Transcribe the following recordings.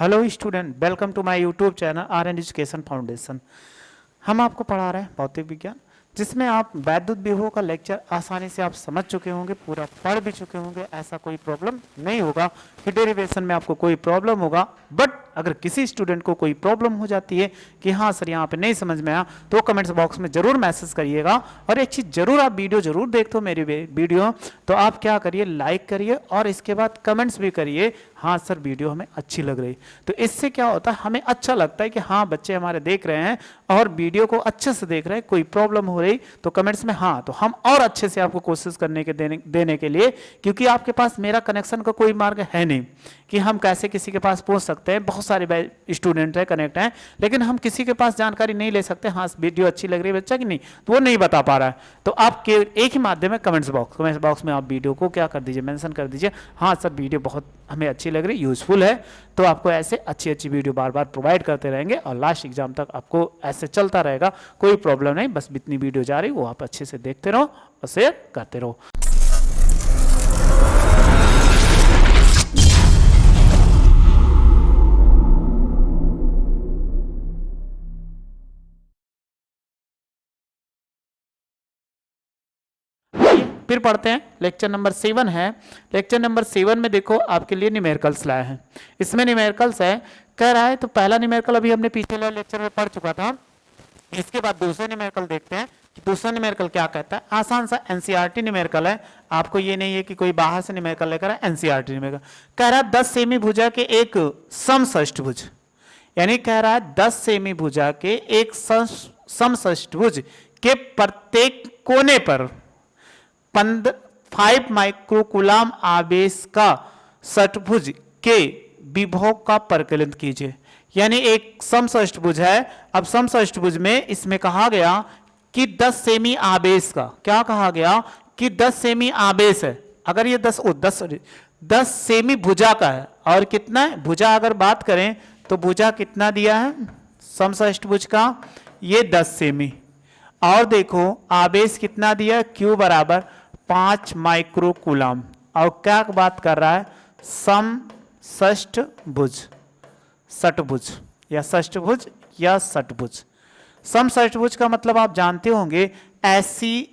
Hello student, welcome to my YouTube channel R N education foundation. हम आपको पढ़ा रहे हैं भौतिक विज्ञान, जिसमें आप वैद्युत विभव का लेक्चर आसानी से आप समझ चुके होंगे, पूरा पढ़ भी चुके होंगे। ऐसा कोई प्रॉब्लम नहीं होगा कि डेरिवेशन में आपको कोई प्रॉब्लम होगा। बट अगर किसी स्टूडेंट को कोई प्रॉब्लम हो जाती है कि हाँ सर यहाँ पे नहीं समझ में आया, तो कमेंट्स बॉक्स में जरूर मैसेज करिएगा। और एक चीज़ जरूर, आप वीडियो जरूर देखते हो मेरी वीडियो, तो आप क्या करिए, लाइक करिए और इसके बाद कमेंट्स भी करिए हाँ सर वीडियो हमें अच्छी लग रही। तो इससे क्या होता है, हमें अच्छा लगता है कि हाँ बच्चे हमारे देख रहे हैं और वीडियो को अच्छे से देख रहे हैं। कोई प्रॉब्लम हो रही तो कमेंट्स में हाँ, तो हम और अच्छे से आपको कोशिश करने के देने के लिए, क्योंकि आपके पास मेरा कनेक्शन का कोई मार्ग है नहीं कि हम कैसे किसी के पास पहुंच सकते हैं। बहुत सारे स्टूडेंट है, कनेक्ट हैं, लेकिन हम किसी के पास जानकारी नहीं ले सकते हाँ वीडियो अच्छी लग रही है बच्चा कि नहीं, तो वो नहीं बता पा रहा है। तो आप एक ही माध्यम है, कमेंट्स बॉक्स में आप वीडियो को क्या कर दीजिए, मेंशन कर दीजिए हाँ सर वीडियो बहुत हमें अच्छी लग रही, यूजफुल है। तो आपको ऐसे अच्छी वीडियो बार बार प्रोवाइड करते रहेंगे और लास्ट एग्जाम तक आपको ऐसे चलता रहेगा, कोई प्रॉब्लम नहीं। बस जितनी वीडियो जा रही वो आप अच्छे से देखते रहो और शेयर करते रहो। फिर पढ़ते हैं, लेक्चर नंबर 7 है। लेक्चर नंबर 7 में देखो आपके लिए न्यूमेरिकल्स लाए हैं। इसमें न्यूमेरिकल्स है, कह रहा है तो पहला न्यूमेरिकल अभी हमने पिछले लेक्चर में पढ़ चुका था। इसके बाद दूसरे न्यूमेरिकल देखते हैं कि दूसरा न्यूमेरिकल क्या कहता है। आसान सा एनसीईआरटी न्यूमेरिकल है, आपको ये नहीं है कि कोई बाहर से न्यूमेरिकल लेकर, एनसीईआरटी न्यूमेरिकल। कह रहा है 10 सेमी भुजा के एक समषष्ठभुज, यानी कह रहा है 10 सेमी भुजा के एक समषष्ठभुज के प्रत्येक कोने पर 5 माइक्रोकुलाम आवेश का षटभुज के विभव का परिकलन कीजिए। यानी एक समषष्ठभुज है। अब समषष्ठभुज में इसमें कहा गया कि 10 सेमी आवेश का, क्या कहा गया कि 10 सेमी आवेश है। अगर ये 10 सेमी भुजा का है, और कितना है भुजा, अगर बात करें तो भुजा कितना दिया है समषष्ठभुज का, ये 10 सेमी। और देखो आवेश कितना दिया, Q बराबर 5 माइक्रोकुलाम। और क्या बात कर रहा है, समषष्ठभुज, षटभुज या षष्ठभुज या षटभुज। समषष्ठभुज का मतलब आप जानते होंगे, ऐसी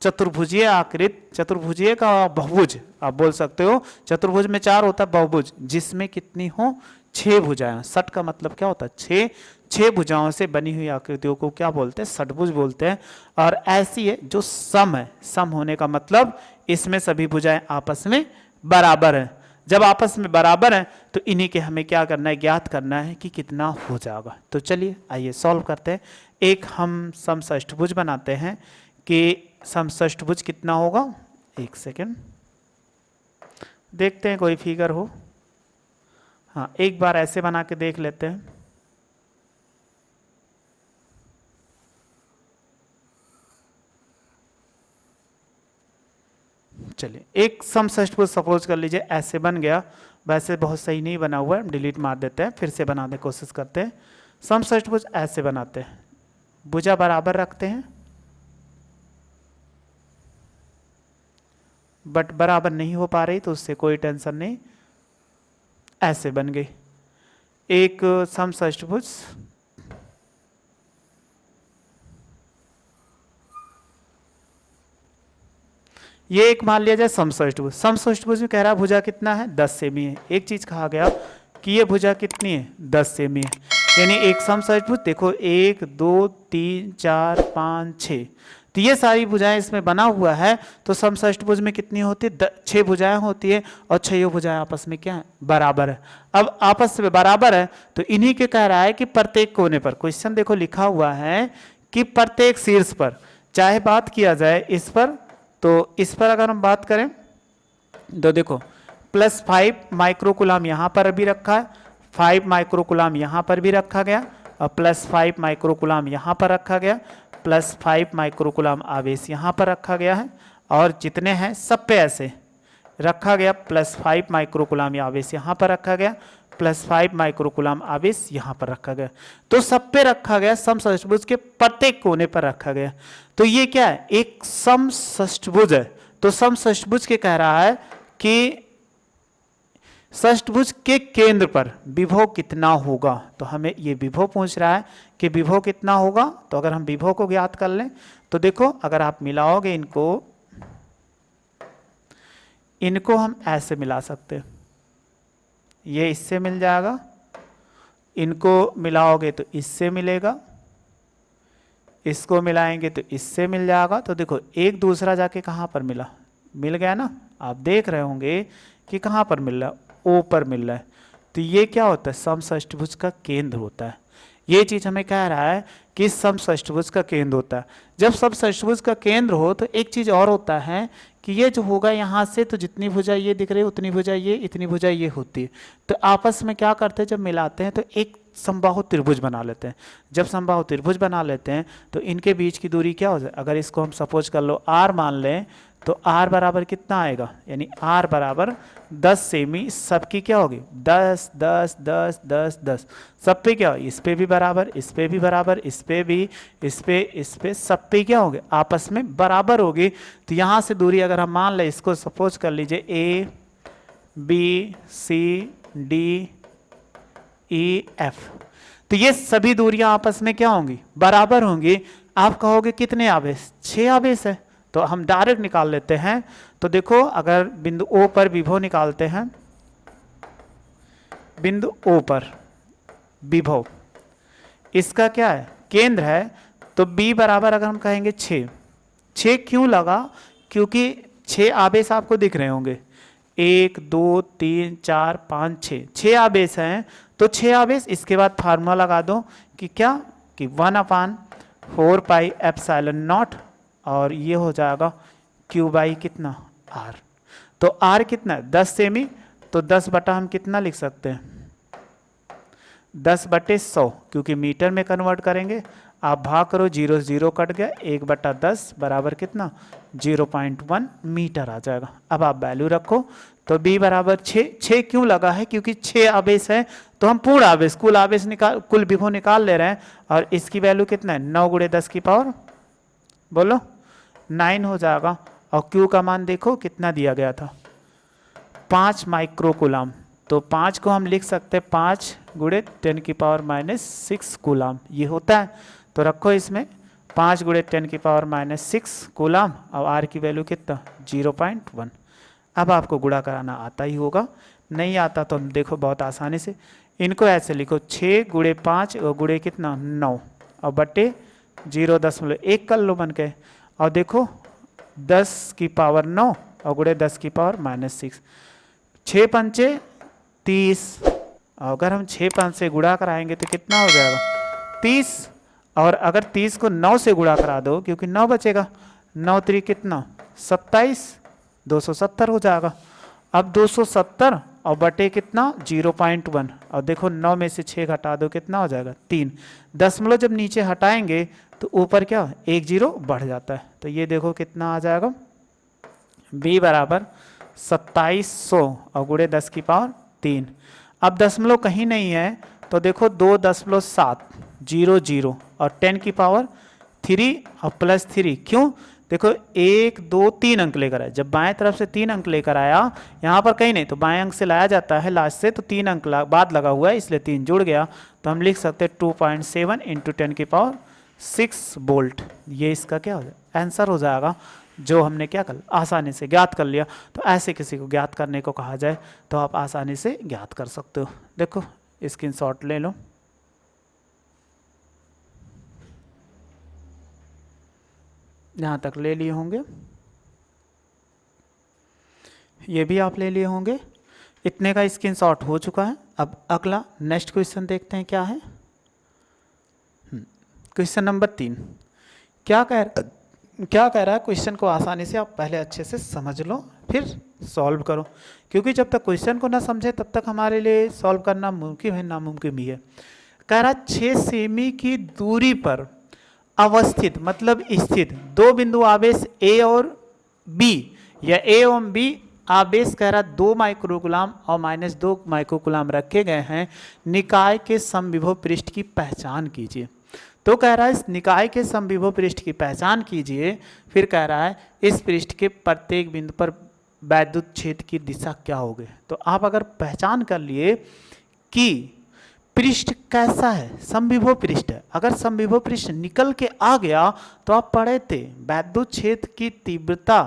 चतुर्भुजीय आकृत, चतुर्भुजीय का बहुभुज आप बोल सकते हो। चतुर्भुज में 4 होता है, बहुभुज जिसमें कितनी हो 6 भुजाएं। षट का मतलब क्या होता है 6 भुजाओं से बनी हुई आकृतियों को क्या बोलते हैं, षटभुज बोलते हैं। और ऐसी है जो सम है, सम होने का मतलब इसमें सभी भुजाएं आपस में बराबर है। जब आपस में बराबर है तो इन्हीं के हमें क्या करना है, ज्ञात करना है कि कितना हो जाएगा। तो चलिए आइए सॉल्व करते हैं। एक हम समषष्ठभुज बनाते हैं कि समषष्ठभुज कितना होगा। एक सेकेंड देखते हैं कोई फिगर हो। हाँ, एक बार ऐसे बना के देख लेते हैं। चलिए एक समषष्ठभुज सपोज कर लीजिए ऐसे बन गया। वैसे बहुत सही नहीं बना हुआ है, डिलीट मार देते हैं, फिर से बनाने की कोशिश करते हैं। समषष्ठभुज ऐसे बनाते हैं, भुजा बराबर रखते हैं, बट बराबर नहीं हो पा रही तो उससे कोई टेंशन नहीं, ऐसे बन गई एक समषष्ठभुज। ये एक मान लिया जाए समषष्ठभुज। समषष्ठभुज में कह रहा है भुजा कितना है 10 सेमी है। एक चीज कहा गया कि ये भुजा कितनी है 10 सेमी है, यानी एक समषष्ठभुज देखो 1 2 3 4 5 6, तो ये सारी भुजाएं इसमें बना हुआ है। तो समषष्ठभुज में कितनी होती है 6 भुजाएं होती है, और 6 भुजाएं आपस में क्या है बराबर है। अब आपस में बराबर है तो इन्हीं के कह रहा है कि प्रत्येक कोने पर, क्वेश्चन देखो लिखा हुआ है कि प्रत्येक शीर्ष पर, चाहे बात किया जाए इस पर, तो इस पर अगर हम बात करें तो देखो +5 माइक्रोकुलाम यहाँ पर भी रखा है, 5 माइक्रोकुलाम यहाँ पर भी रखा गया, और +5 माइक्रोकुलाम यहाँ पर रखा गया, +5 माइक्रोकुलाम आवेश यहाँ पर रखा गया है। और जितने हैं सब पे ऐसे रखा गया, +5 माइक्रोकुलाम आवेश यहाँ पर रखा गया, +5 माइक्रोकुलाम आवेश यहाँ पर रखा गया। तो सब पे रखा गया, समषष्ठभुज के प्रत्येक कोने पर रखा गया। तो ये क्या है, एक समषष्ठभुज है। तो समषष्ठभुज के कह रहा है कि षष्ठभुज के केंद्र पर विभव कितना होगा, तो हमें ये विभव पूछ रहा है कि विभव कितना होगा। तो अगर हम विभव को ज्ञात कर लें तो देखो, अगर आप मिलाओगे इनको हम ऐसे मिला सकते हैं, ये इससे मिल जाएगा, इनको मिलाओगे तो इससे मिलेगा, इसको मिलाएंगे तो इससे मिल जाएगा। तो देखो एक दूसरा जाके कहाँ पर मिल गया ना। आप देख रहे होंगे कि कहाँ पर मिल रहा है, ओ पर मिल रहा है। तो ये क्या होता है, समषष्ठभुज का केंद्र होता है। ये चीज हमें कह रहा है कि समषष्ठभुज का केंद्र होता है। जब समषष्ठभुज का केंद्र हो तो एक चीज और होता है कि ये जो होगा यहाँ से, तो जितनी भुजा ये दिख रही है उतनी भुजा ये, इतनी भुजा ये होती है। तो आपस में क्या करते हैं, जब मिलाते हैं तो एक समबाहु त्रिभुज बना लेते हैं। जब समबाहु त्रिभुज बना लेते हैं तो इनके बीच की दूरी क्या हो जाए, अगर इसको हम सपोज कर लो r मान लें, तो r बराबर कितना आएगा, यानी r बराबर 10 सेमी। सबकी क्या होगी 10 10 10 10 10, सब पे क्या, इस पे भी बराबर, इस पे भी बराबर, इस पे भी, इस पे सब पे क्या होगी, आपस में बराबर होगी। तो यहाँ से दूरी अगर हम मान लें, इसको सपोज कर लीजिए a b c d e f, तो ये सभी दूरियां आपस में क्या होंगी, बराबर होंगी। आप कहोगे कितने आवेश, 6 आवेश है, तो हम डायरेक्ट निकाल लेते हैं। तो देखो अगर बिंदु O पर विभव निकालते हैं, बिंदु O पर विभव इसका क्या है, केंद्र है, तो B बराबर अगर हम कहेंगे 6 क्यों लगा, क्योंकि 6 आवेश आपको दिख रहे होंगे, 1 2 3 4 5 6 आवेश हैं। तो 6 आवेश, इसके बाद फार्मूला लगा दो कि क्या, कि 1/4 पाई एप्सिलॉन नॉट, और ये हो जाएगा Q बाई कितना R। तो R कितना है 10 सेमी, तो 10 बटा हम कितना लिख सकते हैं, 10/100, क्योंकि मीटर में कन्वर्ट करेंगे। आप भाग करो, 0 0 कट गया, 1/10 बराबर कितना 0.1 मीटर आ जाएगा। अब आप वैल्यू रखो, तो B बराबर 6 क्यों लगा है, क्योंकि 6 आवेश है, तो हम पूर्ण आवेश कुल विभव निकाल ले रहे हैं। और इसकी वैल्यू कितना है, 9 × 10 की पावर बोलो 9 हो जाएगा। और Q का मान देखो कितना दिया गया था, 5 माइक्रोकूलम। तो 5 को हम लिख सकते हैं 5 × 10⁻⁻6 कूलम, ये होता है। तो रखो इसमें 5 × 10⁻⁻6 कूलम, और R की वैल्यू कितना 0.1। अब आपको गुणा कराना आता ही होगा, नहीं आता तो हम देखो बहुत आसानी से इनको ऐसे लिखो, 6 × 5 और गुणे कितना 9, और बटे 0.1 कर लो बन के। और देखो 10 की पावर 9 और गुणे 10 की पावर -6, 6 पंचे 30, और अगर हम 6 5 से गुणा कराएंगे तो कितना हो जाएगा 30। और अगर 30 को 9 से गुणा करा दो, क्योंकि 9 बचेगा, 9 3 कितना 27, 270 हो जाएगा। अब 270 और बटे कितना 0.1, और देखो 9 में से 6 घटा दो, कितना हो जाएगा 3। दशमलव जब नीचे हटाएंगे तो ऊपर क्या 1 0 बढ़ जाता है। तो ये देखो कितना आ जाएगा, B बराबर 2700 और गुणे 10 की पावर 3। अब दशमलव कहीं नहीं है, तो देखो 2.7 0 0 और 10 की पावर 3 और +3, क्यों, देखो 1 2 3 अंक लेकर आया, जब बाएं तरफ से 3 अंक लेकर आया, यहाँ पर कहीं नहीं, तो बाएं अंक से लाया जाता है लास्ट से, तो 3 अंक बाद लगा हुआ है, इसलिए 3 जुड़ गया। तो हम लिख सकते हैं 2.7 × 10⁻6 वोल्ट। ये इसका क्या हो जाएगा, आंसर हो जाएगा, जो हमने क्या कर आसानी से ज्ञात कर लिया। तो ऐसे किसी को ज्ञात करने को कहा जाए तो आप आसानी से ज्ञात कर सकते हो। देखो स्क्रीनशॉट ले लो, यहाँ तक ले लिए होंगे, ये भी आप ले लिए होंगे, इतने का स्क्रीनशॉट हो चुका है। अब अगला नेक्स्ट क्वेश्चन देखते हैं क्या है। क्वेश्चन नंबर 3 क्या कह रहा है, क्वेश्चन को आसानी से आप पहले अच्छे से समझ लो फिर सॉल्व करो, क्योंकि जब तक क्वेश्चन को ना समझे तब तक हमारे लिए सॉल्व करना मुमकिन है, नामुमकिन भी है। कह रहा 6 सेमी की दूरी पर अवस्थित मतलब स्थित 2 बिंदु आवेश A और B, या A और B आवेश कह रहा 2 माइक्रोकूलम और -2 माइक्रोकूलम रखे गए हैं, निकाय के समविभव पृष्ठ की पहचान कीजिए। तो कह रहा है इस निकाय के समविभव पृष्ठ की पहचान कीजिए, फिर कह रहा है इस पृष्ठ के प्रत्येक बिंदु पर वैद्युत क्षेत्र की दिशा क्या होगी। तो आप अगर पहचान कर लिए कि पृष्ठ कैसा है, समविभव पृष्ठ है, अगर समविभव पृष्ठ निकल के आ गया तो आप पढ़े थे वैद्युत क्षेत्र की तीव्रता,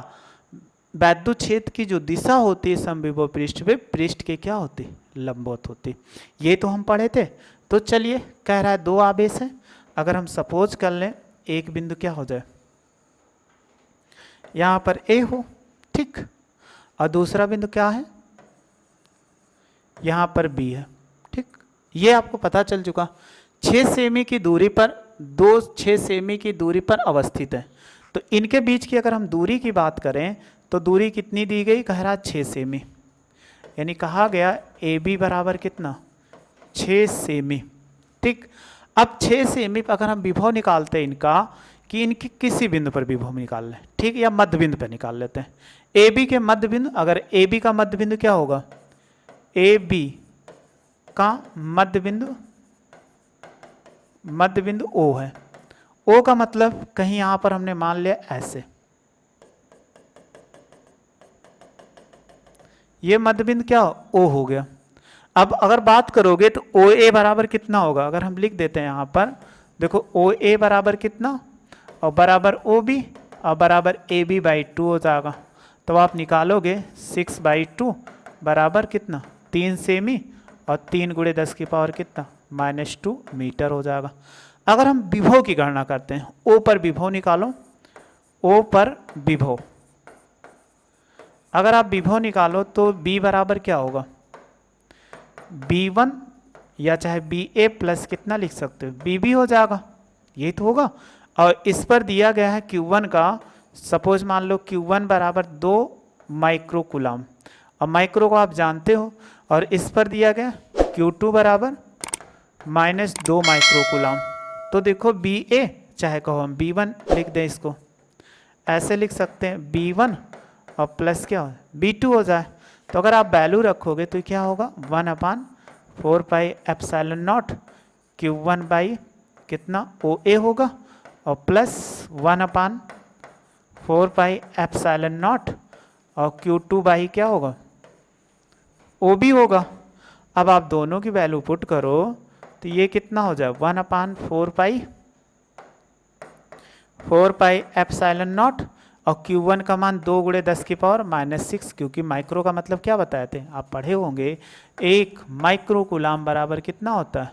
वैद्युत क्षेत्र की जो दिशा होती है समविभव पृष्ठ पे, पृष्ठ के क्या होती, लंबवत होती। ये तो हम पढ़े थे। तो चलिए, कह रहा है दो आवेश हैं, अगर हम सपोज कर लें एक बिंदु क्या हो जाए, यहाँ पर ए हो, ठीक, और दूसरा बिंदु क्या है, यहाँ पर बी है, ठीक। ये आपको पता चल चुका। 6 सेमी की दूरी पर, 6 सेमी की दूरी पर अवस्थित है। तो इनके बीच की अगर हम दूरी की बात करें तो दूरी कितनी दी गई, कह रहा 6 सेमी, यानी कहा गया ए बी बराबर कितना, 6 सेमी, ठीक। अब 6 सेमी पर अगर हम विभव निकालते हैं इनका, कि इनकी किसी बिंदु पर विभव निकाल लें, ठीक, या मध्य बिंदु पर निकाल लेते हैं। ए बी के मध्य बिंदु, अगर ए बी का मध्य बिंदु क्या होगा, ए बी का मध्य बिंदु ओ है। ओ का मतलब कहीं यहां पर हमने मान लिया ऐसे, ये मध्य बिंदु क्या ओ हो गया। अब अगर बात करोगे तो ओ ए बराबर कितना होगा, अगर हम लिख देते हैं यहां पर, देखो ओ ए बराबर कितना, और बराबर ओ बी, और बराबर ए बी बाई 2 हो जाएगा। तो आप निकालोगे 6/2 बराबर कितना, 3 सेमी, और 3 × 10 की पावर कितना, -2 मीटर हो जाएगा। अगर हम विभव की गणना करते हैं, ओ पर विभव निकालो, ओ पर विभव, अगर आप विभव निकालो तो b बराबर क्या होगा, b1 या चाहे ba प्लस कितना लिख सकते हो, bb हो जाएगा, यही तो होगा। और इस पर दिया गया है Q1 का, सपोज मान लो Q1 बराबर 2 माइक्रो कूलम, और माइक्रो को आप जानते हो, और इस पर दिया गया Q2 बराबर -2 माइक्रो कूलम। तो देखो ba, चाहे कहो हम b1 लिख दें, इसको ऐसे लिख सकते हैं b1 और प्लस क्या हो b2 हो जाए। तो अगर आप वैल्यू रखोगे तो क्या होगा, 1/4 pi epsilon not Q1 by कितना ओ ए होगा, और प्लस 1/4 पाई एप्सिलॉन नॉट और Q2 बाई क्या होगा, ओ बी होगा। अब आप दोनों की वैल्यू पुट करो तो ये कितना हो जाए, 1/4 पाई एप्सिलॉन नॉट, और Q1 का मान 2 × 10 की पावर -6, क्योंकि माइक्रो का मतलब क्या बताए थे, आप पढ़े होंगे, 1 माइक्रो कूलम बराबर कितना होता है,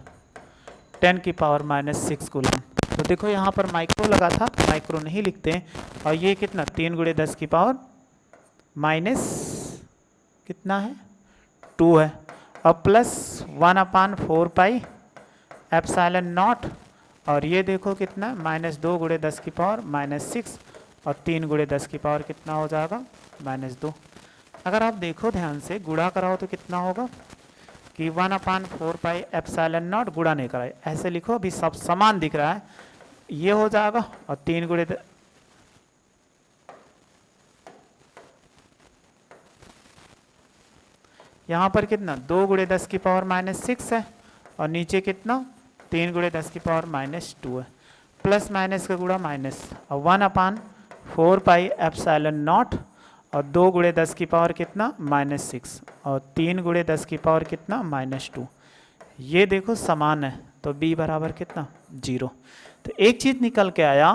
10 की पावर -6 कूलम। तो देखो यहाँ पर माइक्रो लगा था, माइक्रो नहीं लिखते हैं। और ये कितना, 3 × 10 की पावर कितना है, 2 है, और प्लस 1/4 पाई एप्सिलॉन नॉट, और ये देखो कितना, -2 × 10 की पावर -6, और 3 × 10 की पावर कितना हो जाएगा, -2। अगर आप देखो ध्यान से, गुणा कराओ तो कितना होगा कि 1/4 पाई एप्सिलॉन नॉट, गुणा नहीं कराए, ऐसे लिखो, अभी सब समान दिख रहा है, ये हो जाएगा, और 3 × यहाँ पर कितना, 2 × 10 की पावर -6 है, और नीचे कितना, 3 × 10 की पावर -2 है, प्लस माइनस का गुणा माइनस, और 1/4 पाई एप्सिलॉन नॉट, और 2 × 10 की पावर कितना, -6, और 3 × 10 की पावर कितना, -2। ये देखो समान है, तो b बराबर कितना, 0। तो एक चीज निकल के आया,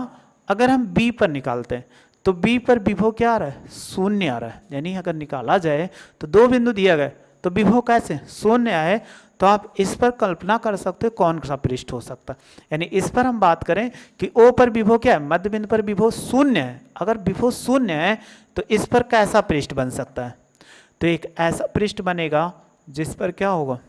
अगर हम b पर निकालते हैं तो b पर विभव क्या आ रहा है, 0 आ रहा है। यानी अगर निकाला जाए तो दो बिंदु दिया गया तो विभव कैसे 0 आए, तो आप इस पर कल्पना कर सकते हो कौन सा पृष्ठ हो सकता है। यानी इस पर हम बात करें कि O पर विभव क्या है, मध्य बिंदु पर विभव 0 है। अगर विभव 0 है तो इस पर कैसा पृष्ठ बन सकता है, तो एक ऐसा पृष्ठ बनेगा जिस पर क्या होगा,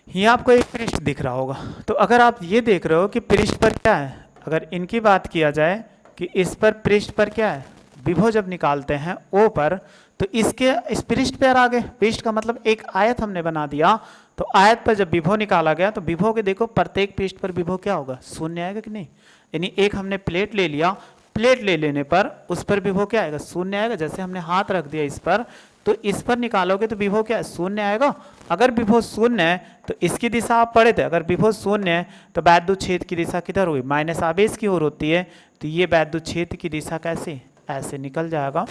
ये आपको एक पृष्ठ दिख रहा होगा। तो अगर आप ये देख रहे हो कि पृष्ठ पर क्या है, अगर इनकी बात किया जाए कि इस पर पृष्ठ पर क्या है, विभव जब निकालते हैं ओ पर, तो इसके इस पृष्ठ पर आ गए। पृष्ठ का मतलब एक आयत हमने बना दिया, तो आयत पर जब विभव निकाला गया तो विभव के देखो प्रत्येक पृष्ठ पर विभव क्या होगा, शून्य आएगा कि नहीं। यानी एक हमने प्लेट ले लिया, प्लेट ले लेने पर उस पर विभव क्या आएगा, शून्य आएगा। जैसे हमने हाथ रख दिया इस पर, तो इस पर निकालोगे तो विभव क्या है, शून्य आएगा। अगर विभव शून्य है तो इसकी दिशा आप पढ़े थे, अगर विभव शून्य है तो वैद्युत क्षेत्र की दिशा किधर होगी, माइनस आवेश की ओर होती है। तो ये वैद्युत क्षेत्र की दिशा कैसे, ऐसे निकल जाएगा।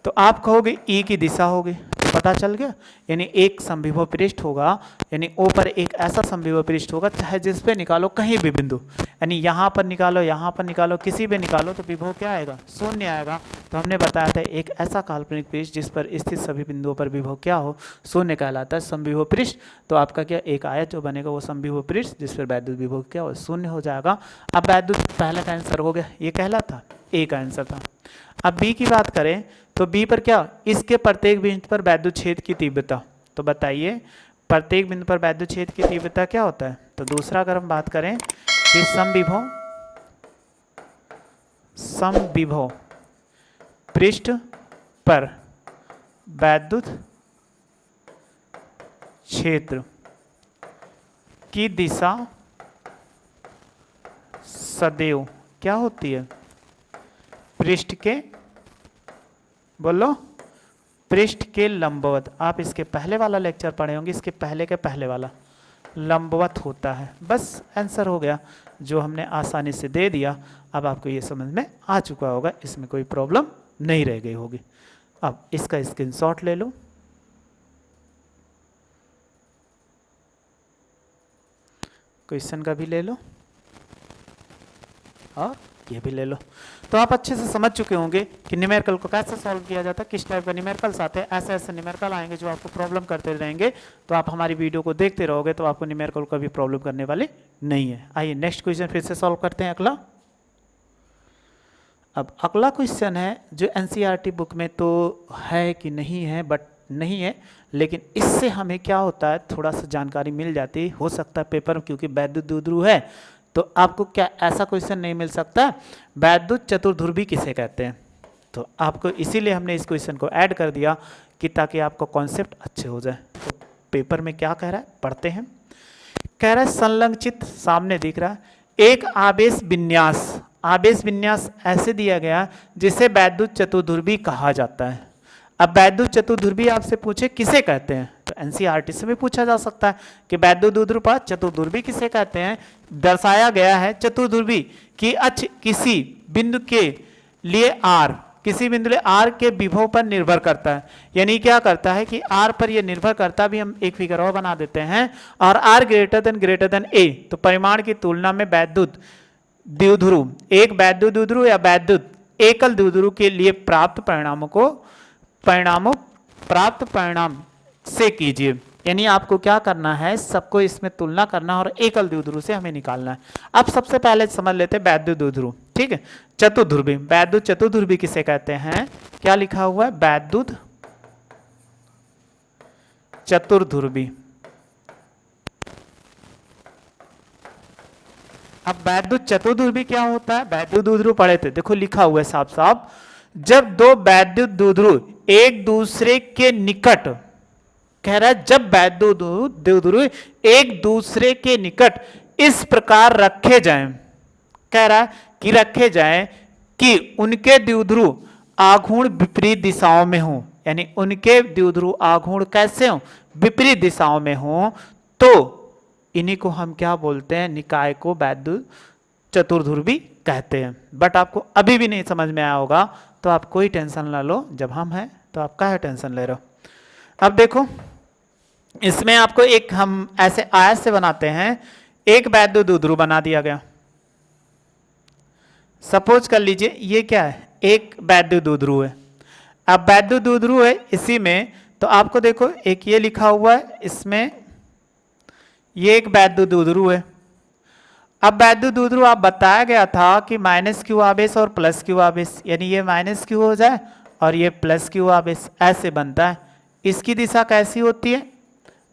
तो आप कहोगे ई की दिशा होगी, तो पता चल गया। यानी एक समविभव पृष्ठ होगा, यानी ओ पर एक ऐसा समविभव पृष्ठ होगा, चाहे जिस पे निकालो कहीं भी बिंदु, यानी यहाँ पर निकालो, यहाँ पर निकालो, किसी पे निकालो तो विभव क्या आएगा, शून्य आएगा। तो हमने बताया था एक ऐसा काल्पनिक पृष्ठ जिस पर स्थित सभी बिंदुओं पर विभव क्या हो, शून्य कहलाता है समविभव पृष्ठ। तो आपका क्या एक आयत जो बनेगा वो समविभव पृष्ठ, जिस पर वैद्युत विभव क्या हो, शून्य हो जाएगा। अब वैद्युत पहला का आंसर हो गया, ये कहलाता ए का आंसर था। अब बी की बात करें तो बी पर क्या, इसके प्रत्येक बिंदु पर वैद्युत क्षेत्र की तीव्रता। तो बताइए प्रत्येक बिंदु पर वैद्युत क्षेत्र की तीव्रता क्या होता है। तो दूसरा अगर हम बात करें कि समविभव पृष्ठ पर वैद्युत क्षेत्र की दिशा सदैव क्या होती है, पृष्ठ के, बोलो, पृष्ठ के लंबवत। आप इसके पहले वाला लेक्चर पढ़े होंगे, इसके पहले के पहले वाला, लंबवत होता है। बस आंसर हो गया, जो हमने आसानी से दे दिया। अब आपको ये समझ में आ चुका होगा, इसमें कोई प्रॉब्लम नहीं रह गई होगी। अब इसका स्क्रीनशॉट ले लो, क्वेश्चन का भी ले लो और ये भी ले लो। तो आप अच्छे से समझ चुके होंगे कि न्यूमेरिकल को कैसे सॉल्व किया जाता है, किस टाइप का न्यूमेरिकल्स आते हैं। ऐसे ऐसे न्यूमेरिकल आएंगे जो आपको प्रॉब्लम करते रहेंगे, तो आप हमारी वीडियो को देखते रहोगे तो आपको न्यूमेरिकल का भी प्रॉब्लम करने वाले नहीं है। आइए नेक्स्ट क्वेश्चन फिर से सॉल्व करते हैं अगला। अब अगला क्वेश्चन है जो एनसीईआरटी बुक में तो है कि नहीं है, बट नहीं है, लेकिन इससे हमें क्या होता है, थोड़ा सा जानकारी मिल जाती हो सकता है पेपर, क्योंकि वैद्युत द्विध्रुव है तो आपको क्या ऐसा क्वेश्चन नहीं मिल सकता, वैद्युत चतुर्ध्रुवी किसे कहते हैं। तो आपको इसीलिए हमने इस क्वेश्चन को ऐड कर दिया कि ताकि आपका कॉन्सेप्ट अच्छे हो जाए। तो पेपर में क्या कह रहा है पढ़ते हैं। कह रहा है संलग्न चित्र सामने दिख रहा है, एक आवेश विन्यास ऐसे दिया गया जिसे वैद्युत चतुर्ध्रुवी कहा जाता है। अब वैद्युत चतुर्ध्रुवी आपसे पूछे किसे कहते हैं, तो एनसीईआरटी से भी पूछा जा सकता है कि वैद्युत द्विध्रुव चतुर्ध्रुवी किसे कहते हैं। दर्शाया गया है चतुर्ध्रुवी की अक्ष किसी बिंदु के लिए आर, किसी बिंदु लिए आर के विभव पर निर्भर करता है। यानी क्या करता है कि आर पर यह निर्भर करता, भी हम एक फिगर और बना देते हैं, और आर ग्रेटर देन ए, तो परिमाण की तुलना में वैद्युत द्विध्रुव, एक वैद्युत द्विध्रुव या वैद्युत एकल द्विध्रुव के लिए प्राप्त परिणाम से कीजिए। यानी आपको क्या करना है, सबको इसमें तुलना करना और एकल द्विध्रुव से हमें निकालना है। अब सबसे पहले समझ लेते हैं वैद्युत द्विध्रुव, ठीक है। चतुर्ध्रुवी, वैद्युत चतुर्ध्रुवी किसे कहते हैं, क्या लिखा हुआ है, वैद्युत चतुर्ध्रुवी। अब वैद्युत चतुर्ध्रुवी क्या होता है, वैद्युत द्विध्रुव पढ़े थे, देखो लिखा हुआ है साफ साफ, जब दो वैद्युत द्विध्रुव एक दूसरे के निकट, कह रहा है जब वैद्युत द्विध्रुव एक दूसरे के निकट इस प्रकार रखे जाएं, कह रहा है कि रखे जाएं कि उनके द्विध्रुव आघूर्ण विपरीत दिशाओं में हो, यानी उनके द्विध्रुव आघूर्ण कैसे हो, विपरीत दिशाओं में हो, तो इन्हीं को हम क्या बोलते हैं, निकाय को वैद्युत चतुर्ध्रुवी कहते हैं। बट आपको अभी भी नहीं समझ में आया होगा, तो आप कोई टेंशन ना लो, जब हम हैं तो आप काहे टेंशन ले रहे हो। अब देखो इसमें आपको एक हम ऐसे आयत से बनाते हैं, एक वैद्युत द्विध्रुव बना दिया गया। सपोज कर लीजिए ये क्या है, एक वैद्युत द्विध्रुव है। अब वैद्युत द्विध्रुव है इसी में, तो आपको देखो एक ये लिखा हुआ है, इसमें ये एक वैद्युत द्विध्रुव है। अब वैद्युत द्विध्रुव आप बताया गया था कि माइनस क्यू आवेश और प्लस क्यू आवेश, यानी ये माइनस क्यू हो जाए और ये प्लस क्यू आवेश, ऐसे बनता है। इसकी दिशा कैसी होती है,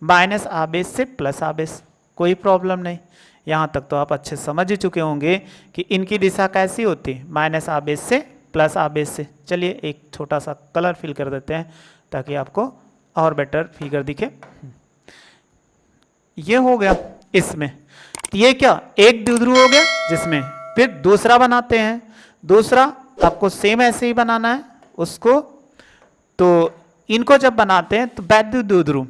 माइनस आवेश से प्लस आवेश। कोई प्रॉब्लम नहीं। यहाँ तक तो आप अच्छे समझ ही चुके होंगे कि इनकी दिशा कैसी होती है, माइनस आवेश से प्लस आवेश से। चलिए एक छोटा सा कलर फिल कर देते हैं ताकि आपको और बेटर फिगर दिखे। ये हो गया इसमें, ये क्या एक द्विध्रुव हो गया, जिसमें फिर दूसरा बनाते हैं। दूसरा आपको सेम ऐसे ही बनाना है उसको। तो इनको जब बनाते हैं तो वैद्युत द्विध्रुव,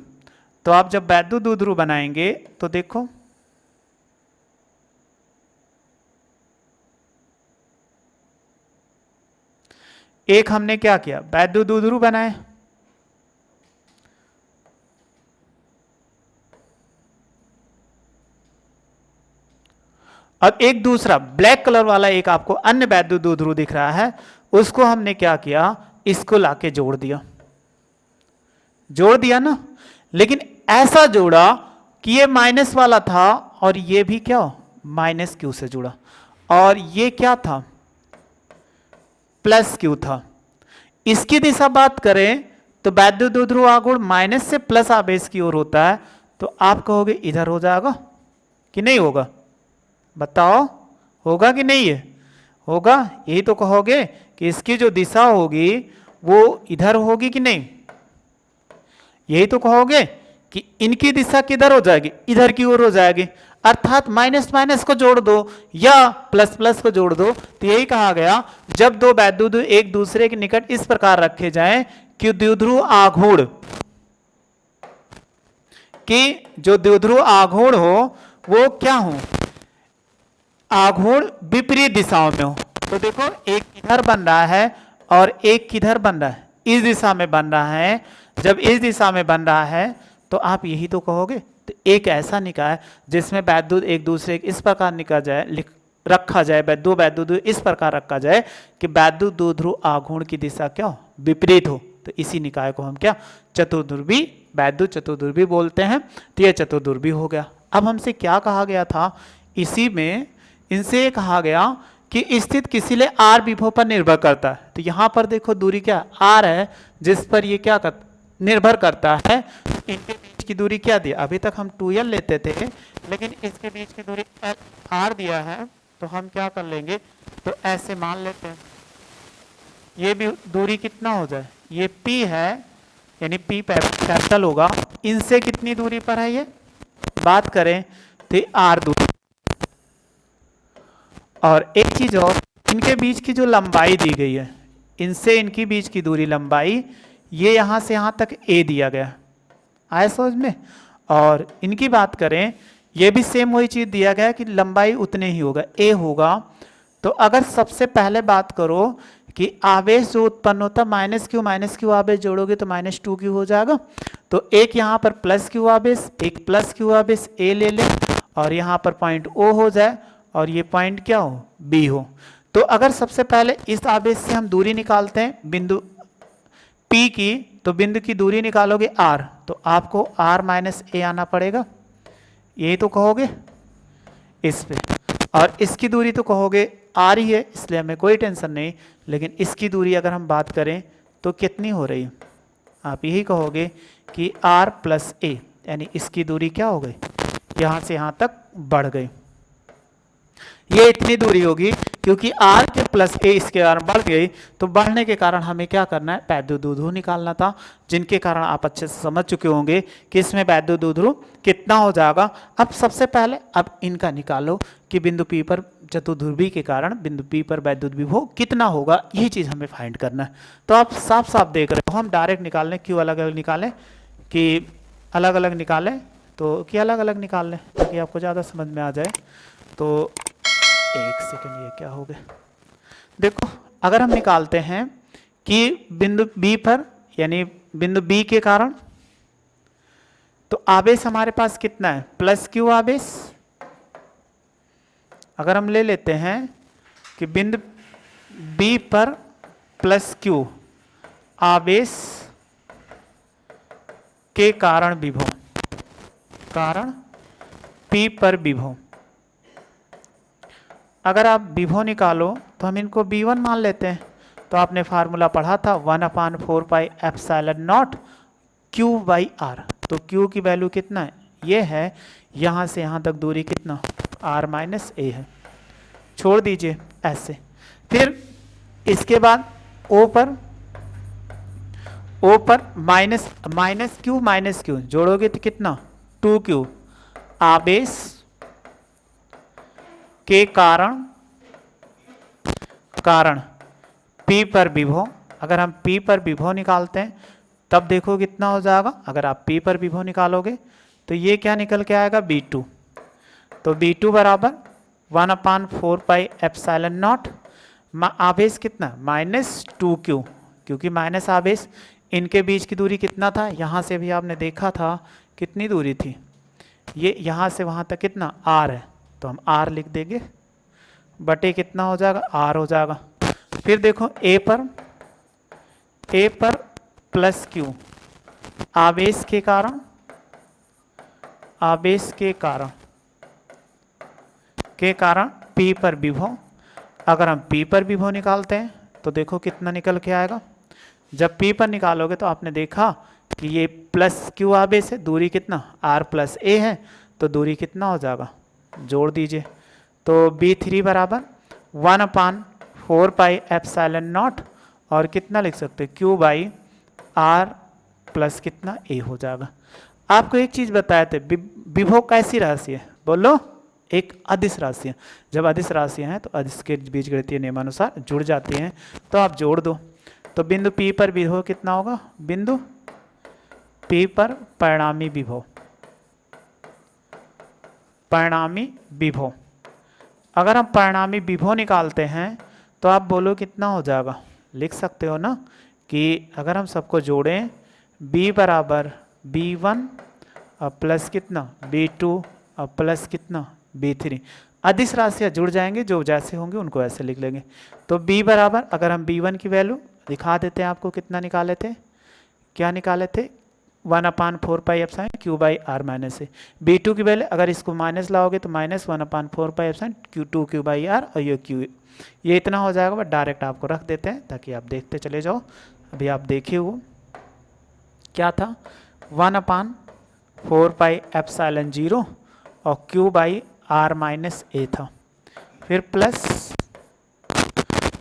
तो आप जब वैद्युत द्विध्रुव बनाएंगे तो देखो एक हमने क्या किया, वैद्युत द्विध्रुव बनाए। अब एक दूसरा ब्लैक कलर वाला एक आपको अन्य वैद्युत द्विध्रुव दिख रहा है, उसको हमने क्या किया, इसको लाके जोड़ दिया। जोड़ दिया ना, लेकिन ऐसा जोड़ा कि ये माइनस वाला था और ये भी क्या माइनस क्यू से जुड़ा, और ये क्या था प्लस क्यू था। इसकी दिशा बात करें तो वैद्युत द्विध्रुव आघूर्ण माइनस से प्लस आवेश की ओर होता है, तो आप कहोगे इधर हो जाएगा कि नहीं होगा, बताओ होगा कि नहीं, है होगा। यही तो कहोगे कि इसकी जो दिशा होगी वो इधर होगी कि नहीं, यही तो कहोगे कि इनकी दिशा किधर हो जाएगी, इधर की ओर हो जाएगी। अर्थात माइनस माइनस को जोड़ दो या प्लस प्लस को जोड़ दो। तो यही कहा गया, जब दो वैद्युत एक दूसरे के निकट इस प्रकार रखे जाएं कि द्विध्रुव आघूर्ण कि जो द्विध्रुव आघूर्ण हो वो क्या हो, आघूर्ण विपरीत दिशाओं में हो। तो देखो एक इधर बन रहा है और एक किधर बन रहा है, इस दिशा में बन रहा है। जब इस दिशा में बन रहा है तो आप यही तो कहोगे। तो एक ऐसा निकाय जिसमें वैद्युत एक दूसरे इस प्रकार निकल जाए, रखा जाए, दो वैद्युत इस प्रकार रखा जाए कि वैद्युत द्विध्रुव आघूर्ण की दिशा क्या हो, विपरीत हो। तो इसी निकाय को हम क्या चतुर्ध्रुवी वैद्युत चतुर्ध्रुवी बोलते हैं। तो यह चतुर्ध्रुवी हो गया। अब हमसे क्या कहा गया था, इसी में इनसे कहा गया कि स्थित किसी ले आर विभव पर निर्भर करता है। तो यहां पर देखो दूरी क्या आर है, जिस पर ये क्या निर्भर करता है। इनके बीच की दूरी क्या दी, अभी तक हम 2l लेते थे, लेकिन इसके बीच की दूरी r दिया है। तो हम क्या कर लेंगे, तो ऐसे मान लेते हैं ये भी दूरी कितना हो जाए, ये p है, यानी p कैपिटल होगा। इनसे कितनी दूरी पर है, ये बात करें तो r दूरी। और एक चीज और, इनके बीच की जो लंबाई दी गई है, इनसे इनकी बीच की दूरी लंबाई, ये यहां से यहां तक a दिया गया, आए समझ में। और इनकी बात करें, ये भी सेम वही चीज दिया गया कि लंबाई उतने ही होगा, a होगा। तो अगर सबसे पहले बात करो कि आवेश जो उत्पन्न होता माइनस क्यू आवेश जोड़ोगे तो -2q हो जाएगा। तो एक यहाँ पर प्लस क्यू आवेश, एक प्लस क्यू आवेश a ले ले, और यहाँ पर पॉइंट O हो जाए और ये पॉइंट क्या हो B हो। तो अगर सबसे पहले इस आवेश से हम दूरी निकालते हैं बिंदु P की, तो बिंदु की दूरी निकालोगे R, तो आपको R माइनस A आना पड़ेगा, यही तो कहोगे इस पे। और इसकी दूरी तो कहोगे R ही है, इसलिए हमें कोई टेंशन नहीं। लेकिन इसकी दूरी अगर हम बात करें तो कितनी हो रही है, आप यही कहोगे कि R प्लस A, यानी इसकी दूरी क्या हो गई, यहाँ से यहाँ तक बढ़ गई। ये इतनी दूरी होगी क्योंकि r के प्लस a इसके कारण बढ़ गई। तो बढ़ने के कारण हमें क्या करना है, वैद्युत द्विध्रुव निकालना था, जिनके कारण आप अच्छे से समझ चुके होंगे कि इसमें वैद्युत द्विध्रुव कितना हो जाएगा। अब सबसे पहले अब इनका निकालो कि बिंदु P पर चतुर्ध्रुवी के कारण बिंदु P पर वैद्युत विभव कितना होगा, यही चीज हमें फाइंड करना है। तो आप साफ साफ देख रहे हो, हम डायरेक्ट निकाल लें, क्यों अलग अलग निकालें कि अलग अलग निकालें, तो कि अलग अलग निकाल लें ताकि आपको ज़्यादा समझ में आ जाए। तो एक सेकंड, ये क्या हो गया, देखो अगर हम निकालते हैं कि बिंदु B पर, यानी बिंदु B के कारण, तो आवेश हमारे पास कितना है, प्लस क्यू आवेश। अगर हम ले लेते हैं कि बिंदु B पर प्लस क्यू आवेश के कारण विभव, कारण P पर विभव। अगर आप विभव निकालो तो हम इनको B1 मान लेते हैं। तो आपने फार्मूला पढ़ा था 1/4 पाई एप्सिलॉन नॉट Q/R। तो Q की वैल्यू कितना है, ये है, यहाँ से यहाँ तक दूरी कितना r माइनस ए है, छोड़ दीजिए ऐसे। फिर इसके बाद O पर माइनस क्यू जोड़ोगे तो कितना 2q आवेश के कारण P पर विभव, अगर हम P पर विभव निकालते हैं तब देखो कितना हो जाएगा। अगर आप P पर विभव निकालोगे तो ये क्या निकल के आएगा V2, तो V2 बराबर 1/4 पाई एप्सिलॉन नॉट, आवेश कितना -2q, क्योंकि माइनस आवेश, इनके बीच की दूरी कितना था, यहाँ से भी आपने देखा था कितनी दूरी थी, ये यहाँ से वहाँ तक कितना r है, तो हम r लिख देंगे, बटे कितना हो जाएगा r हो जाएगा। फिर देखो A पर प्लस q आवेश के कारण P पर विभव, अगर हम P पर विभव निकालते हैं तो देखो कितना निकल के आएगा। जब P पर निकालोगे तो आपने देखा कि ये प्लस q आवेश है, दूरी कितना r प्लस a है, तो दूरी कितना हो जाएगा, जोड़ दीजिए, तो B3 बराबर 1/4 पाई एप्सिलॉन नॉट, और कितना लिख सकते हैं q बाई r प्लस कितना a हो जाएगा। आपको एक चीज़ बताए थे, विभव कैसी राशि है, बोलो, एक अदिश राशि है। जब अदिश राशियाँ हैं तो अदिश के बीजगणितीय नियमानुसार जुड़ जाती हैं, तो आप जोड़ दो। तो बिंदु P पर विभव कितना होगा, बिंदु P पर परिणामी विभव, अगर हम परिणामी विभव निकालते हैं तो आप बोलो कितना हो जाएगा, लिख सकते हो ना कि अगर हम सबको जोड़ें B बराबर B1 और प्लस कितना B2 और प्लस कितना B3, अदिश राशियाँ जुड़ जाएंगे, जो जैसे होंगे उनको ऐसे लिख लेंगे। तो B बराबर, अगर हम B1 की वैल्यू दिखा देते हैं आपको, कितना निकाले थे, क्या निकाले थे 1/4 pi epsilon q by r minus A. B2 की वैल्यू अगर इसको माइनस लाओगे तो -1/4 pi epsilon q2 by r, और ये q, ये इतना हो जाएगा। बट डायरेक्ट आपको रख देते हैं ताकि आप देखते चले जाओ। अभी आप देखिए वो क्या था, 1/4 पाई एप्सिलॉन 0 और q बाई r माइनस ए था, फिर प्लस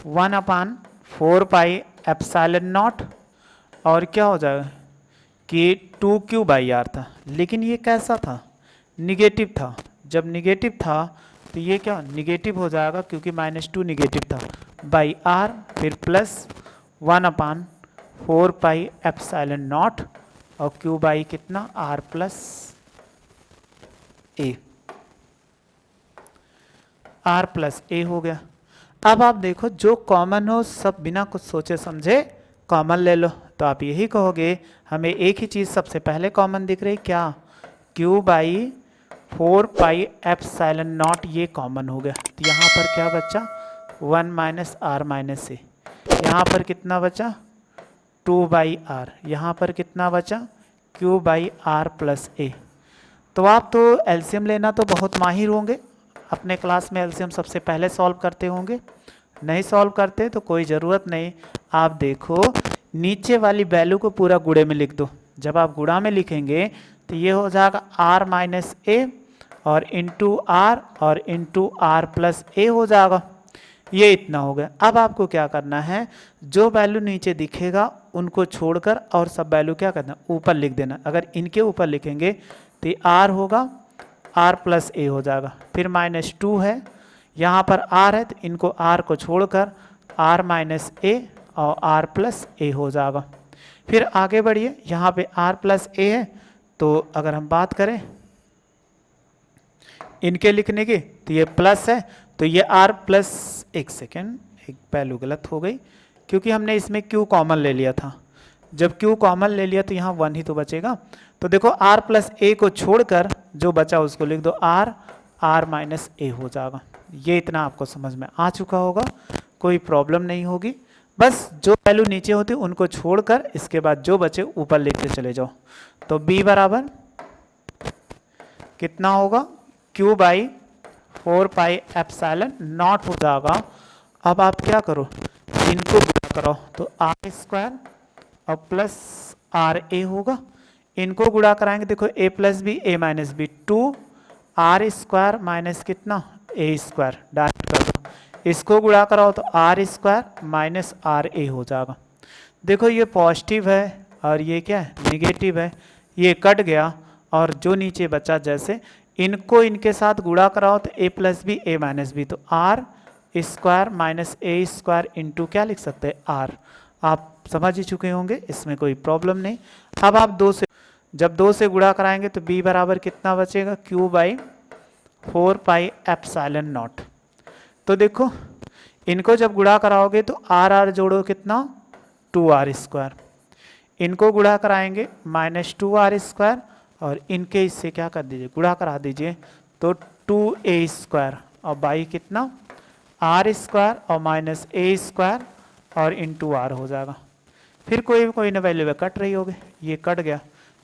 1/4 पाई एप्सिलॉन नॉट, और क्या हो जाएगा कि 2q बाई r था, लेकिन ये कैसा था, निगेटिव था। जब निगेटिव था तो ये क्या निगेटिव हो जाएगा, क्योंकि -2 निगेटिव था, बाई r, फिर प्लस 1/4 पाई एप्सिलॉन नॉट और q बाई कितना r plus a, r plus a हो गया। अब आप देखो जो कॉमन हो सब बिना कुछ सोचे समझे कॉमन ले लो, तो आप यही कहोगे हमें एक ही चीज़ सबसे पहले कॉमन दिख रही, क्या q by 4 pi epsilon not, ये कॉमन हो गया। तो यहाँ पर क्या बचा 1 माइनस r माइनस ए, यहाँ पर कितना बचा 2 बाई r, यहाँ पर कितना बचा q बाई r प्लस ए। तो आप तो एलसीएम लेना तो बहुत माहिर होंगे, अपने क्लास में एलसीएम सबसे पहले सॉल्व करते होंगे, नहीं सॉल्व करते तो कोई ज़रूरत नहीं। आप देखो नीचे वाली वैल्यू को पूरा गुणे में लिख दो, जब आप गुणा में लिखेंगे तो ये हो जाएगा r माइनस ए और इंटू आर और इंटू आर प्लस ए हो जाएगा, ये इतना हो गया। अब आपको क्या करना है, जो वैल्यू नीचे दिखेगा उनको छोड़कर और सब वैल्यू क्या करना ऊपर लिख देना। अगर इनके ऊपर लिखेंगे तो ये r होगा, r प्लस ए हो जाएगा, फिर -2 है, यहाँ पर r है तो इनको r को छोड़कर r माइनस ए और r प्लस ए हो जाएगा। फिर आगे बढ़िए, यहाँ पे r प्लस ए है, तो अगर हम बात करें इनके लिखने की तो ये प्लस है, तो ये r प्लस, एक सेकेंड एक वैल्यू गलत हो गई, क्योंकि हमने इसमें q कॉमन ले लिया था। जब q कॉमन ले लिया तो यहाँ 1 ही तो बचेगा। तो देखो r प्लस ए को छोड़कर जो बचा उसको लिख दो r माइनस ए हो जाएगा। ये इतना आपको समझ में आ चुका होगा, कोई प्रॉब्लम नहीं होगी। बस जो वैल्यू नीचे होती उनको छोड़कर इसके बाद जो बचे ऊपर लिखते चले जाओ। तो b बराबर कितना होगा q by 4 pi epsilon not हो जाएगा। अब आप क्या करो, इनको गुणा करो तो r स्क्वायर और प्लस r a होगा, इनको गुणा कराएंगे, देखो a plus B A minus B, 2r² minus कितना a², डायरेक्ट कर दो। इसको गुणा कराओ तो r² माइनस RA हो जाएगा। देखो ये पॉजिटिव है और ये क्या है निगेटिव है, ये कट गया और जो नीचे बचा जैसे इनको इनके साथ गुणा कराओ तो a plus B A minus B, तो r² माइनस a² इंटू क्या लिख सकते हैं r। आप समझ ही चुके होंगे, इसमें कोई प्रॉब्लम नहीं। अब आप जब 2 से गुणा कराएंगे तो b बराबर कितना बचेगा, q/4πε0। तो देखो इनको जब गुणा कराओगे तो r जोड़ो कितना 2r², इनको गुणा कराएंगे -2r² और इनके इससे क्या कर दीजिए गुणा करा दीजिए तो 2a² और बाई कितना r² और -a² और इंटू r हो जाएगा। फिर कोई ना वैल्यू कट रही होगी, ये कट गया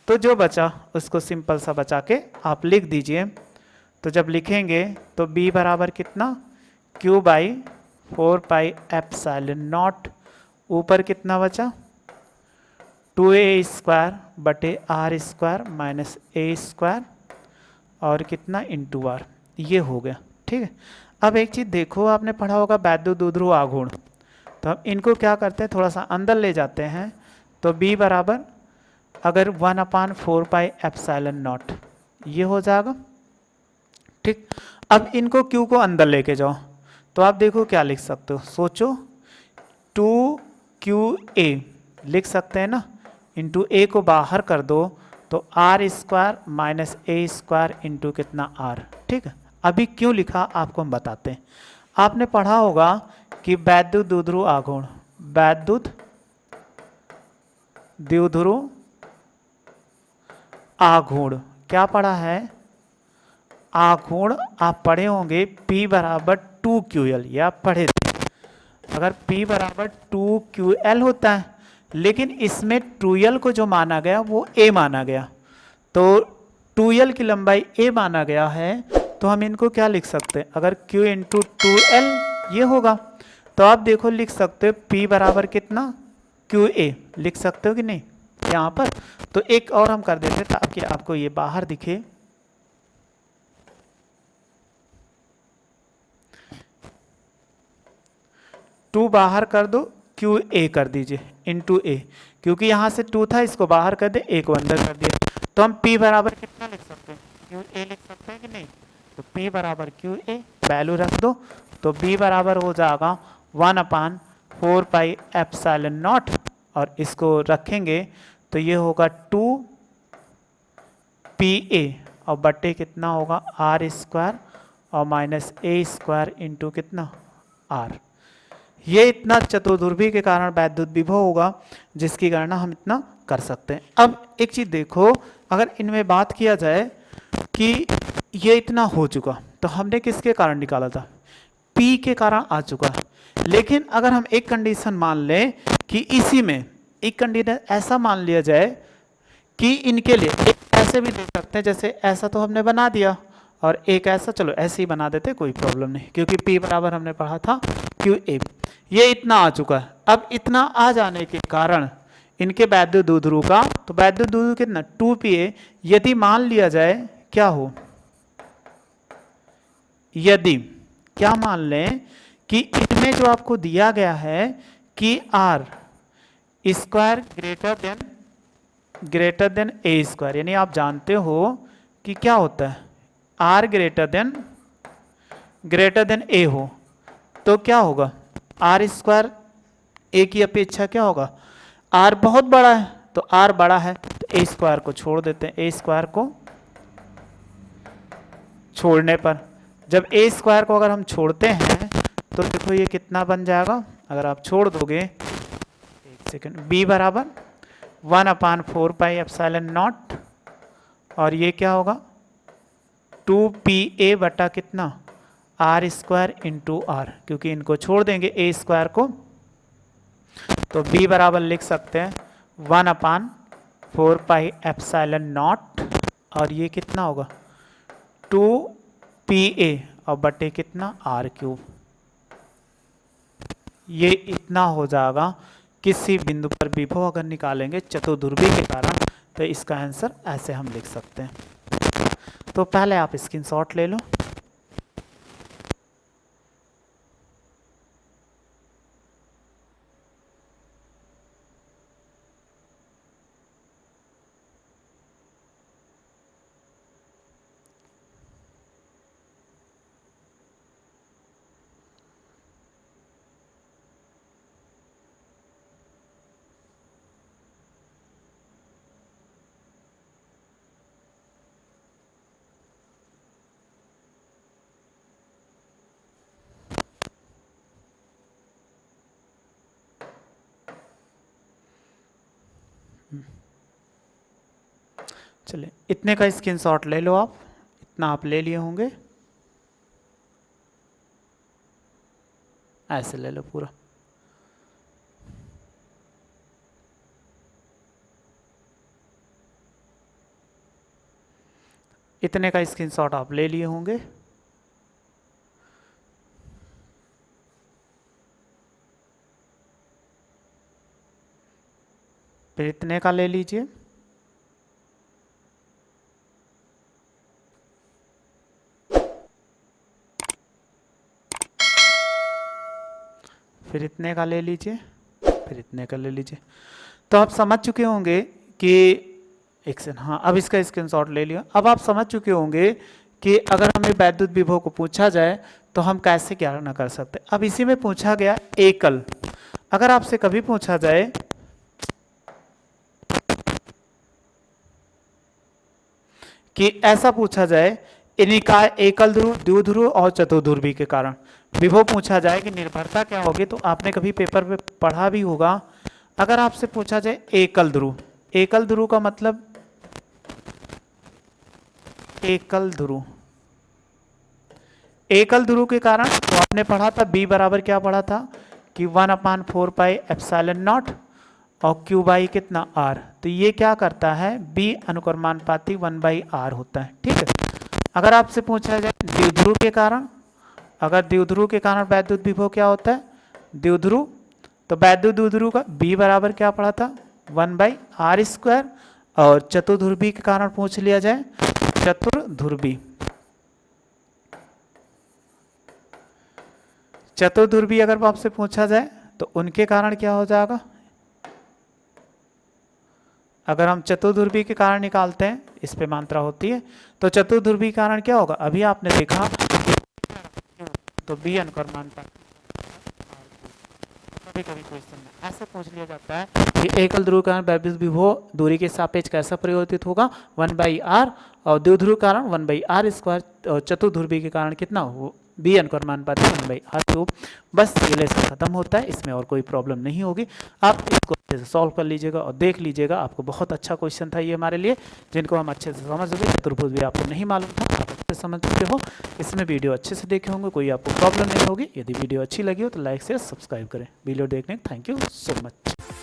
तो जो बचा उसको सिंपल सा बचा के आप लिख दीजिए। तो जब लिखेंगे तो b बराबर कितना q/4πε0, ऊपर कितना बचा 2a² बटे r² माइनस a² और कितना इंटू r, ये हो गया। ठीक है, अब एक चीज़ देखो, आपने पढ़ा होगा वैद्युत द्विध्रुव आघूर्ण, तो हम इनको क्या करते हैं थोड़ा सा अंदर ले जाते हैं। तो b बराबर अगर 1/4πε0 ये हो जाएगा। ठीक, अब इनको q को अंदर लेके जाओ तो आप देखो क्या लिख सकते हो, सोचो 2qa लिख सकते हैं ना, इंटू a को बाहर कर दो तो r² माइनस a² इंटू कितना r। ठीक है, अभी क्यों लिखा आपको हम बताते हैं। आपने पढ़ा होगा कि वैद्युत द्विध्रुव आघूर्ण, वैद्युत द्विध्रुव आघूर्ण क्या पढ़ा है, आघूर्ण आप पढ़े होंगे P बराबर 2QL, ये आप पढ़े थे। अगर P बराबर 2QL होता है, लेकिन इसमें 2L को जो माना गया वो A माना गया, तो 2L की लंबाई A माना गया है, तो हम इनको क्या लिख सकते हैं, अगर Q इंटू 2L ये होगा तो आप देखो लिख सकते हो P बराबर कितना QA लिख सकते हो कि नहीं यहाँ पर। तो एक और हम कर देते ताकि आपको ये बाहर दिखे। टू बाहर कर दो, QA कर दीजिए इंटू A, क्योंकि यहाँ से 2 था इसको बाहर कर दे, A को अंदर कर दिया, तो हम P बराबर कितना लिख सकते हैं, QA लिख सकते हैं कि नहीं। तो P बराबर QA वैल्यू रख दो, तो B बराबर हो जाएगा 1/4πε0 और इसको रखेंगे तो ये होगा 2PA और बटे कितना होगा r² और माइनस a² इंटू कितना r। ये इतना चतुर्ध्रुवी के कारण वैद्युत विभव होगा जिसकी गणना हम इतना कर सकते हैं। अब एक चीज़ देखो, अगर इनमें बात किया जाए कि ये इतना हो चुका तो हमने किसके कारण निकाला था, P के कारण आ चुका है। लेकिन अगर हम एक कंडीशन मान लें कि इसी में एक कंडीशन ऐसा मान लिया जाए कि इनके लिए एक ऐसे भी दे सकते हैं, जैसे ऐसा तो हमने बना दिया और एक ऐसा, चलो ऐसे ही बना देते कोई प्रॉब्लम नहीं, क्योंकि P बराबर हमने पढ़ा था QA। ये इतना आ चुका है, अब इतना आ जाने के कारण इनके वैद्युत द्विध्रुव का, तो वैद्युत द्विध्रुव कितना 2PA, यदि मान लिया जाए क्या हो, यदि क्या मान लें कि इनमें जो आपको दिया गया है कि r² ग्रेटर देन a², यानी आप जानते हो कि क्या होता है r ग्रेटर देन a हो तो क्या होगा r², a की अपेक्षा क्या होगा, r बहुत बड़ा है तो r बड़ा है तो a² को छोड़ देते हैं, a² को छोड़ने पर जब a² को अगर हम छोड़ते हैं तो देखो ये कितना बन जाएगा, अगर आप छोड़ दोगे, एक सेकेंड, b बराबर 1/4πε0 और ये क्या होगा 2PA बटा कितना r² इंटू r, क्योंकि इनको छोड़ देंगे a² को, तो b बराबर लिख सकते हैं 1/4πε0 और ये कितना होगा 2PA और बटे कितना r³। ये इतना हो जाएगा। किसी बिंदु पर विभव अगर निकालेंगे चतुर्ध्रुवी के कारण तो इसका आंसर ऐसे हम लिख सकते हैं। तो पहले आप स्क्रीनशॉट ले लो। चलिए इतने का स्क्रीनशॉट ले लो आप, इतना आप ले लिए होंगे, ऐसे ले लो पूरा। इतने का स्क्रीनशॉट आप ले लिए होंगे। फिर इतने का ले लीजिए। फिर इतने का ले लीजिए, फिर इतने का ले लीजिए। तो आप समझ चुके होंगे कि एक सेकंड, हाँ अब इसका स्क्रीनशॉट ले लिया। अब आप समझ चुके होंगे कि अगर हमें वैद्युत विभव को पूछा जाए तो हम कैसे क्या ना कर सकते। अब इसी में पूछा गया एकल। अगर आपसे कभी पूछा जाए कि ऐसा पूछा जाए निकाय एकल ध्रुव, द्विध्रुव और चतुर्ध्रुवी के कारण विभव पूछा जाए कि निर्भरता क्या होगी, तो आपने कभी पेपर में पढ़ा भी होगा। अगर आपसे पूछा जाए एकल ध्रुव, एकल ध्रुव का मतलब एकल ध्रुव, एकल ध्रुव के कारण तो आपने पढ़ा था बी बराबर क्या पढ़ा था कि 1/4 पाई एप्सिलॉन नॉट और क्यू बाई कितना आर। तो ये क्या करता है, बी अनुक्रमानुपाती 1/r होता है। ठीक है। अगर आपसे पूछा जाए द्विध्रुव के कारण, अगर द्विध्रुव के कारण वैद्युत विभव क्या होता है, द्विध्रुव, तो वैद्युत द्विध्रुव का बी बराबर क्या पढ़ा था 1/r²। और चतुर्ध्रुवी के कारण पूछ लिया जाए, चतुर्ध्रुवी, चतुर्ध्रुवी अगर आपसे पूछा जाए तो उनके कारण क्या हो जाएगा। अगर हम चतुर्ध्रुवी के कारण निकालते हैं, इस पे मात्रा होती है, तो चतुर्ध्रुवी कारण क्या होगा, अभी आपने देखा तो बी अनुक्रमानुपाती। कभी कभी क्वेश्चन में ऐसे पूछ लिया जाता है कि एकल ध्रुव कारण वैद्युत विभव दूरी के सापेक्ष कैसा परिवर्तित होगा 1/r, और द्विध्रुव कारण 1/r², और चतुर्ध्रुवी के कारण कितना हो बी अनुक्रमानुपाती 1/r³। बस रिलेशन खत्म होता है, इसमें और कोई प्रॉब्लम नहीं होगी। आप इसको अच्छे से सॉल्व कर लीजिएगा और देख लीजिएगा, आपको बहुत अच्छा क्वेश्चन था ये हमारे लिए, जिनको हम अच्छे से समझ गए। चतुर्भुज भी आपको नहीं मालूम था, आप अच्छे से समझ चुके हो। इसमें वीडियो अच्छे से देखे होंगे, कोई आपको प्रॉब्लम नहीं होगी। यदि वीडियो अच्छी लगी हो तो लाइक शेयर सब्सक्राइब करें। वीडियो देखने थैंक यू सो मच।